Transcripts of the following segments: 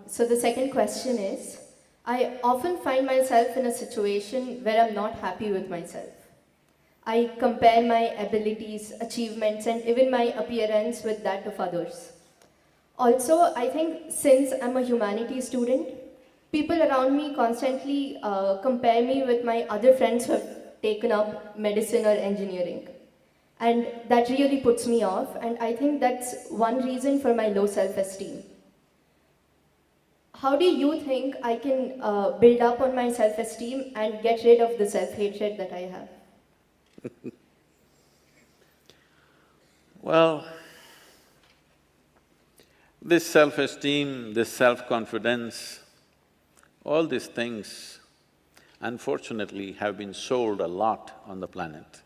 So the second question is, I often find myself in a situation where I'm not happy with myself. I compare my abilities, achievements, and even my appearance with that of others. Also, I think since I'm a humanities student, people around me constantly compare me with my other friends who have taken up medicine or engineering. And that really puts me off, and I think that's one reason for my low self-esteem. How do you think I can build up on my self-esteem and get rid of the self-hatred that I have? Well, this self-esteem, this self-confidence, all these things unfortunately have been sold a lot on the planet.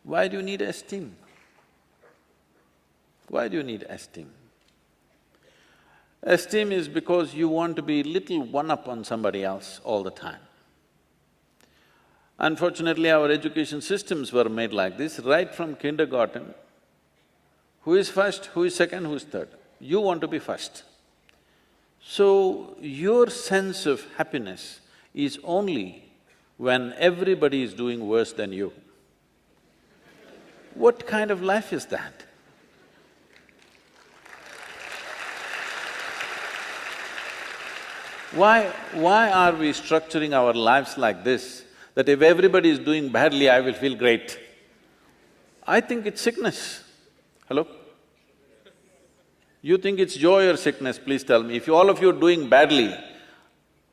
Why do you need esteem? Why do you need esteem? Esteem is because you want to be little one-up on somebody else all the time. Unfortunately, our education systems were made like this, right from kindergarten. Who is first, who is second, who is third? You want to be first. So, your sense of happiness is only when everybody is doing worse than you. What kind of life is that? Why are we structuring our lives like this, that if everybody is doing badly, I will feel great? I think it's sickness. Hello? You think it's joy or sickness, please tell me. If all of you are doing badly,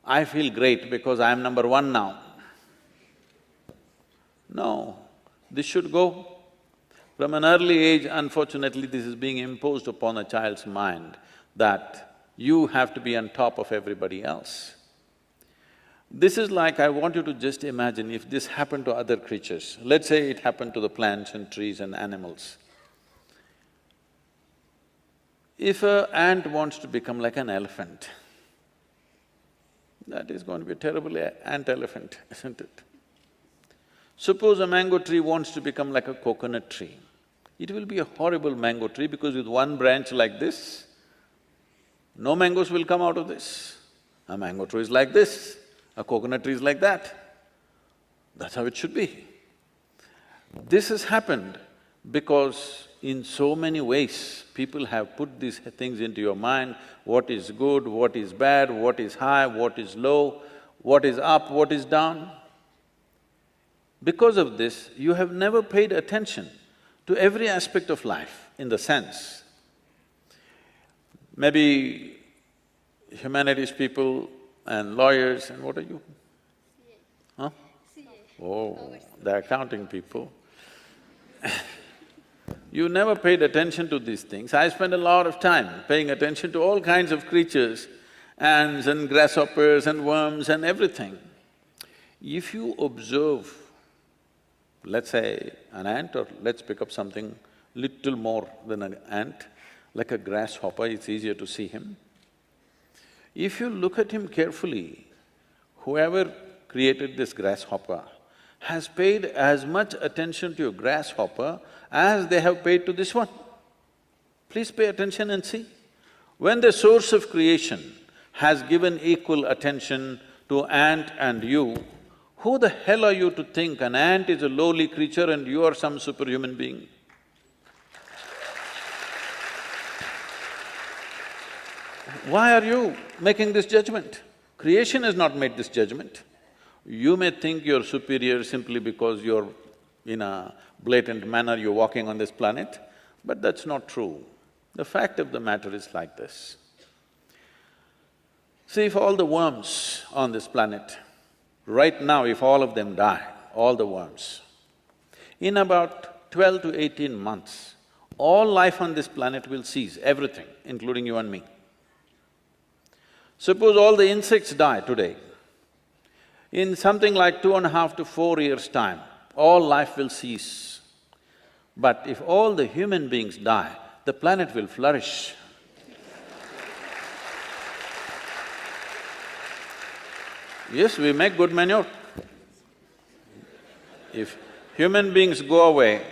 I feel great because I am number one now. No, this should go. From an early age, unfortunately, this is being imposed upon a child's mind that you have to be on top of everybody else. This is like, I want you to just imagine if this happened to other creatures. Let's say it happened to the plants and trees and animals. If an ant wants to become like an elephant, that is going to be a terrible ant-elephant, isn't it? Suppose a mango tree wants to become like a coconut tree. It will be a horrible mango tree because with one branch like this, no mangoes will come out of this. A mango tree is like this, a coconut tree is like that. That's how it should be. This has happened because in so many ways, people have put these things into your mind, what is good, what is bad, what is high, what is low, what is up, what is down. Because of this, you have never paid attention to every aspect of life in the sense, maybe humanities people and lawyers and what are you? Huh? Oh, the accounting people. You never paid attention to these things. I spend a lot of time paying attention to all kinds of creatures, ants and grasshoppers and worms and everything. If you observe, let's say an ant, or let's pick up something little more than an ant, like a grasshopper, it's easier to see him. If you look at him carefully, whoever created this grasshopper has paid as much attention to a grasshopper as they have paid to this one. Please pay attention and see. When the source of creation has given equal attention to ant and you, who the hell are you to think an ant is a lowly creature and you are some superhuman being? Why are you making this judgment? Creation has not made this judgment. You may think you're superior simply because you're in a blatant manner, you're walking on this planet, but that's not true. The fact of the matter is like this. See, if all the worms on this planet, right now if all of them die, all the worms, in about 12 to 18 months, all life on this planet will cease, everything, including you and me. Suppose all the insects die today, in something like 2.5 to 4 years' time, all life will cease. But if all the human beings die, the planet will flourish. Yes, we make good manure. If human beings go away,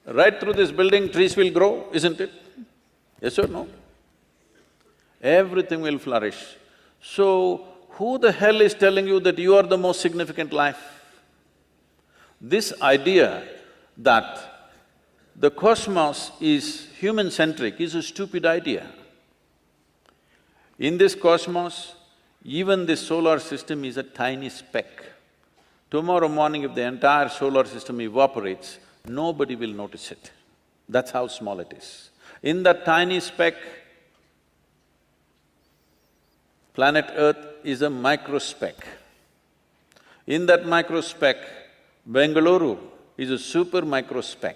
right through this building trees will grow, isn't it? Yes or no? everything will flourish. So, who the hell is telling you that you are the most significant life? This idea that the cosmos is human-centric is a stupid idea. In this cosmos, even this solar system is a tiny speck. Tomorrow morning, if the entire solar system evaporates, nobody will notice it. That's how small it is. In that tiny speck, planet Earth is a microspeck. In that microspeck, Bengaluru is a super microspeck.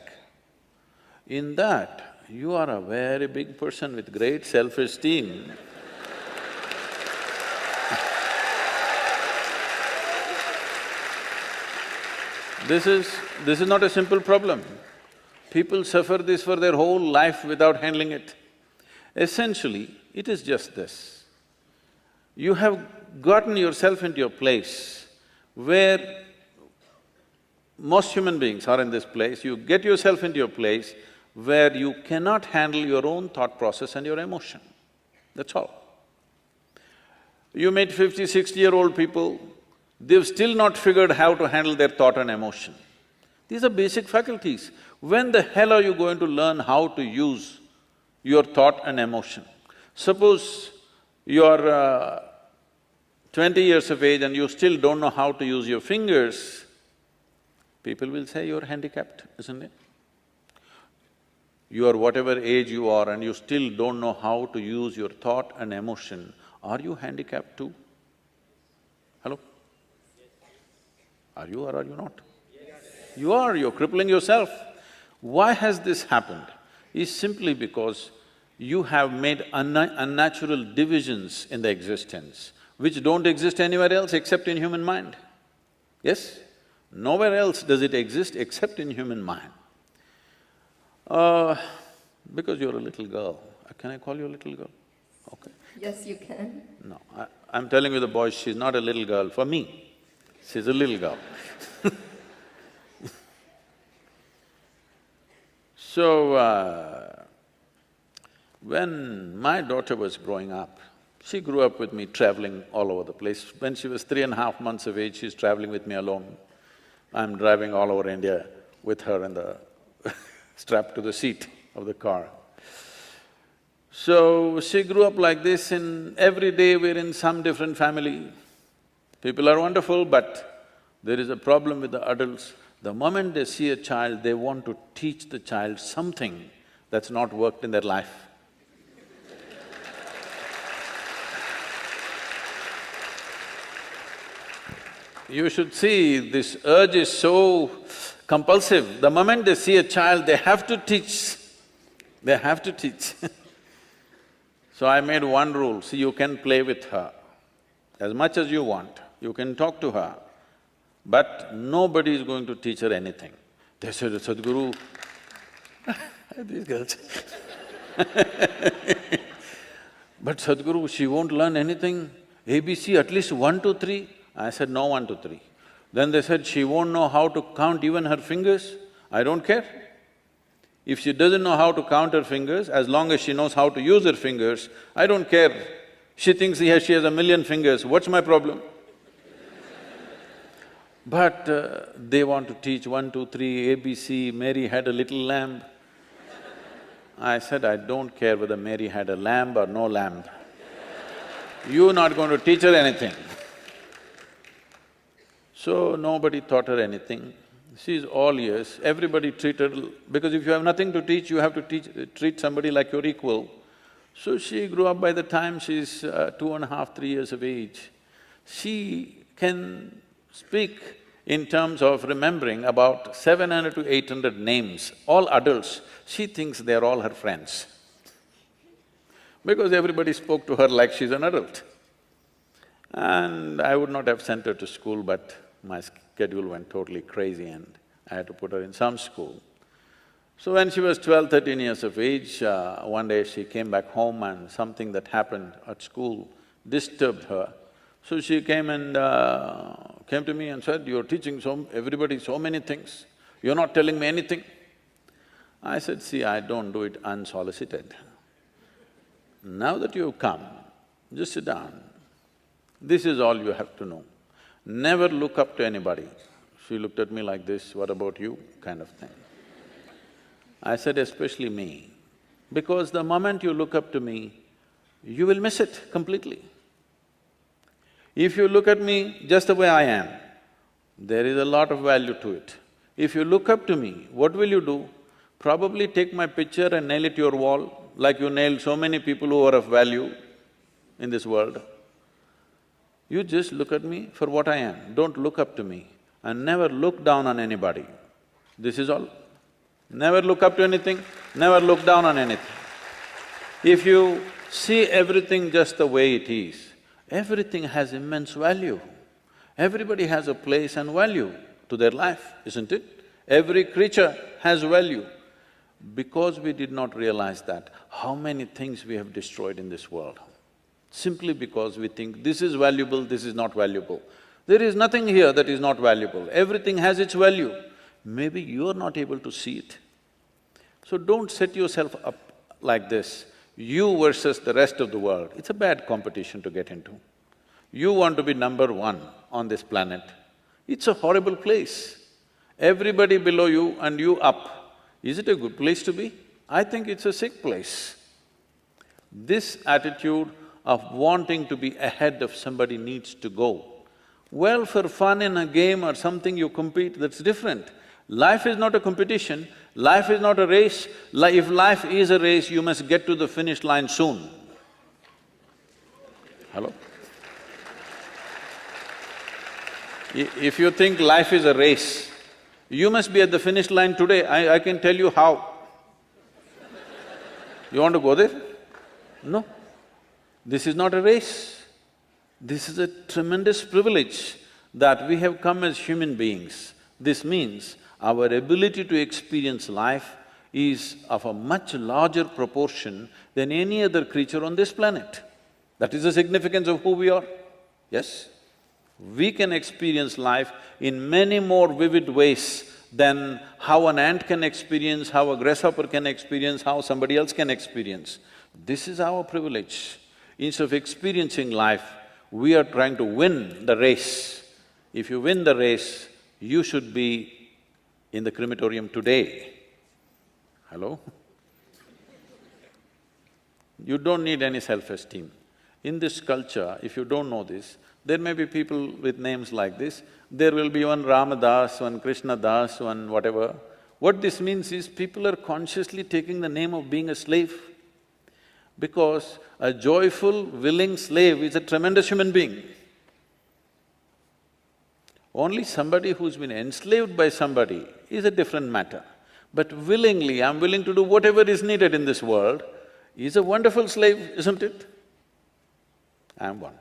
In that, you are a very big person with great self-esteem. This is not a simple problem. People suffer this for their whole life without handling it. Essentially, it is just this. You have gotten yourself into a place where most human beings are in this place, you get yourself into a place where you cannot handle your own thought process and your emotion. That's all. You meet 50, 60-year-old people, they've still not figured how to handle their thought and emotion. These are basic faculties. When the hell are you going to learn how to use your thought and emotion? Suppose you're 20 years of age and you still don't know how to use your fingers, people will say you're handicapped, isn't it? You are whatever age you are and you still don't know how to use your thought and emotion, are you handicapped too? Hello? Are you or are you not? Yes. You are, you're crippling yourself. Why has this happened? Is simply because you have made unnatural divisions in the existence, which don't exist anywhere else except in human mind. Yes? Nowhere else does it exist except in human mind. Because you're a little girl, can I call you a little girl? Okay. Yes, you can. No, I'm telling you the boys, she's not a little girl for me, she's a little girl. So, when my daughter was growing up, she grew up with me traveling all over the place. When she was 3.5 months of age, she's traveling with me alone. I'm driving all over India with her in the strapped to the seat of the car. So, she grew up like this, and every day we're in some different family. People are wonderful, but there is a problem with the adults. The moment they see a child, they want to teach the child something that's not worked in their life. You should see, this urge is so compulsive. The moment they see a child, they have to teach, they have to teach. So I made one rule, see, you can play with her as much as you want, you can talk to her, but nobody is going to teach her anything. They said, Sadhguru, these girls but Sadhguru, she won't learn anything, ABC at least 1, 2, 3. I said, no 1, 2, 3. Then they said, she won't know how to count even her fingers. I don't care. If she doesn't know how to count her fingers, as long as she knows how to use her fingers, I don't care. She thinks she has 1,000,000 fingers, what's my problem? But they want to teach 1, 2, 3, ABC, Mary had a little lamb. I said, I don't care whether Mary had a lamb or no lamb. You're not going to teach her anything. So nobody taught her anything. She's all ears, everybody treated her… because if you have nothing to teach, you have to treat somebody like your equal. So she grew up. By the time she's 2.5, 3 years of age, she can speak in terms of remembering about 700 to 800 names, all adults. She thinks they're all her friends because everybody spoke to her like she's an adult. And I would not have sent her to school, but my schedule went totally crazy and I had to put her in some school. So when she was 12, 13 years of age, one day she came back home and something that happened at school disturbed her. So she came to me and said, you're teaching everybody so many things, you're not telling me anything. I said, see, I don't do it unsolicited. Now that you've come, Just sit down. This is all you have to know. Never look up to anybody. She looked at me like this, what about you, kind of thing. I said, especially me, because the moment you look up to me, you will miss it completely. If you look at me just the way I am, there is a lot of value to it. If you look up to me, what will you do? Probably take my picture and nail it to your wall, like you nailed so many people who are of value in this world. You just look at me for what I am, don't look up to me, and never look down on anybody. This is all. Never look up to anything, never look down on anything. If you see everything just the way it is, everything has immense value. Everybody has a place and value to their life, isn't it? Every creature has value. Because we did not realize that, how many things we have destroyed in this world? Simply because we think this is valuable, this is not valuable. There is nothing here that is not valuable, everything has its value. Maybe you're not able to see it. So don't set yourself up like this, you versus the rest of the world. It's a bad competition to get into. You want to be number one on this planet. It's a horrible place. Everybody below you and you up. Is it a good place to be? I think it's a sick place. This attitude of wanting to be ahead of somebody needs to go. Well, for fun in a game or something you compete, that's different. Life is not a competition, life is not a race. If life is a race, you must get to the finish line soon. Hello? If you think life is a race, you must be at the finish line today, I can tell you how. You want to go there? No. This is not a race. This is a tremendous privilege that we have come as human beings. This means our ability to experience life is of a much larger proportion than any other creature on this planet. That is the significance of who we are, yes? We can experience life in many more vivid ways than how an ant can experience, how a grasshopper can experience, how somebody else can experience. This is our privilege. Instead of experiencing life, we are trying to win the race. If you win the race, you should be in the crematorium today. Hello? You don't need any self-esteem. In this culture, if you don't know this, there may be people with names like this, there will be one Ramadas, one Krishna Das, one whatever. What this means is people are consciously taking the name of being a slave, because a joyful, willing slave is a tremendous human being. Only somebody who's been enslaved by somebody is a different matter. But willingly, I'm willing to do whatever is needed in this world, is a wonderful slave, isn't it? I'm one.